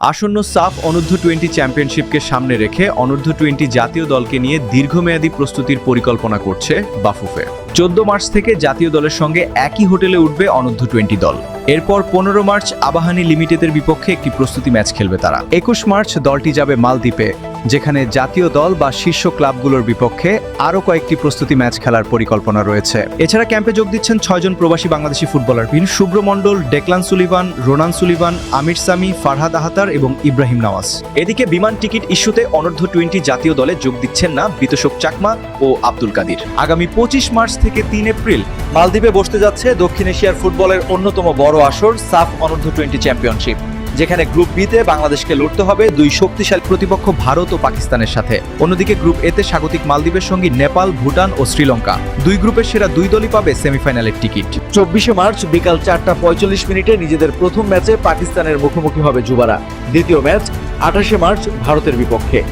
আসন্ন সাফ অনূর্ধ্ব-20 চ্যাম্পিয়নশিপকে সামনে রেখে অনূর্ধ্ব-20 জাতীয় দলকে নিয়ে দীর্ঘমেয়াদী প্রস্তুতির পরিকল্পনা করছে বাফুফে। 14 মার্চ থেকে জাতীয় দলের সঙ্গে একই হোটেলে উঠবে অনূর্ধ্ব-20 দল। এরপর 15 মার্চ আবাহনী লিমিটেডের বিপক্ষে একটি প্রস্তুতি ম্যাচ খেলবে তারা। 21 মার্চ দলটি যাবে মালদ্বীপে, যেখানে জাতীয় দল বা শীর্ষ ক্লাবগুলোর বিপক্ষে আরও কয়েকটি প্রস্তুতি ম্যাচ খেলার পরিকল্পনা রয়েছে। এছাড়া ক্যাম্পে যোগ দিচ্ছেন 6 জন প্রবাসী বাংলাদেশি ফুটবলার শুভ্র মণ্ডল, ডেকলান সুলিভান, রোনান সুলিভান, আমির সামি, ফারহাদ আহাতার এবং ইব্রাহিম নওয়াজ। এদিকে বিমান টিকিট ইস্যুতে অনূর্ধ্ব-20 জাতীয় দলে যোগ দিচ্ছেন না বিতোষক চাকমা ও আব্দুল কাদির। আগামী 25 মার্চ থেকে 3 এপ্রিল মালদ্বীপে বসতে যাচ্ছে দক্ষিণ এশিয়ার ফুটবলের অন্যতম বড় আসর সাফ অনূর্ধ্ব-20 চ্যাম্পিয়নশিপ, যেখানে গ্রুপ বি তে বাংলাদেশকে লড়তে হবে দুই শক্তিশালী প্রতিপক্ষ ভারত ও পাকিস্তানের সাথে। অন্যদিকে গ্রুপ এ তে স্বাগতিক মালদ্বীপের সঙ্গে নেপাল, ভুটান ও শ্রীলঙ্কা। দুই গ্রুপের সেরা দুই দলই পাবে সেমিফাইনালের টিকিট। 24 মার্চ বিকাল 4:45 মিনিটে নিজেদের প্রথম ম্যাচে পাকিস্তানের মুখোমুখি হবে যুবারা। দ্বিতীয় ম্যাচ 28 মার্চ ভারতের বিপক্ষে।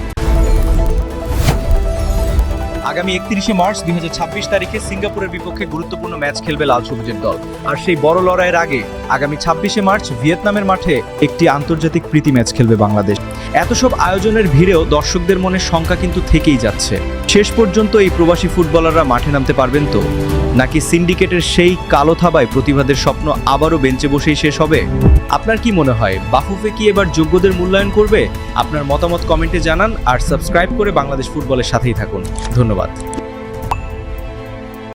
আগামী 31 মার্চ 2026 তারিখে সিঙ্গাপুরের বিপক্ষে গুরুত্বপূর্ণ ম্যাচ খেলবে লাল সবুজের দল। আর সেই বড় লড়াইয়ের আগে আগামী 26 মার্চ ভিয়েতনামের মাঠে একটি আন্তর্জাতিক প্রীতি ম্যাচ খেলবে বাংলাদেশ। এত সব আয়োজনের ভিড়েও দর্শকদের মনে শঙ্কা কিন্তু থেকেই যাচ্ছে। শেষ পর্যন্ত এই প্রবাসী ফুটবলাররা মাঠে নামতে পারবেন তো, নাকি সিন্ডিকেটের সেই কালো থাবায় প্রতিভাদের স্বপ্ন আবারও বেঞ্চে বসেই শেষ হবে? আপনার কি মনে হয়, বাফুফে কি এবার যোগ্যদের মূল্যায়ন করবে? আপনার মতামত কমেন্টে জানান আর সাবস্ক্রাইব করে বাংলাদেশ ফুটবলের সাথেই থাকুন। ধন্যবাদ।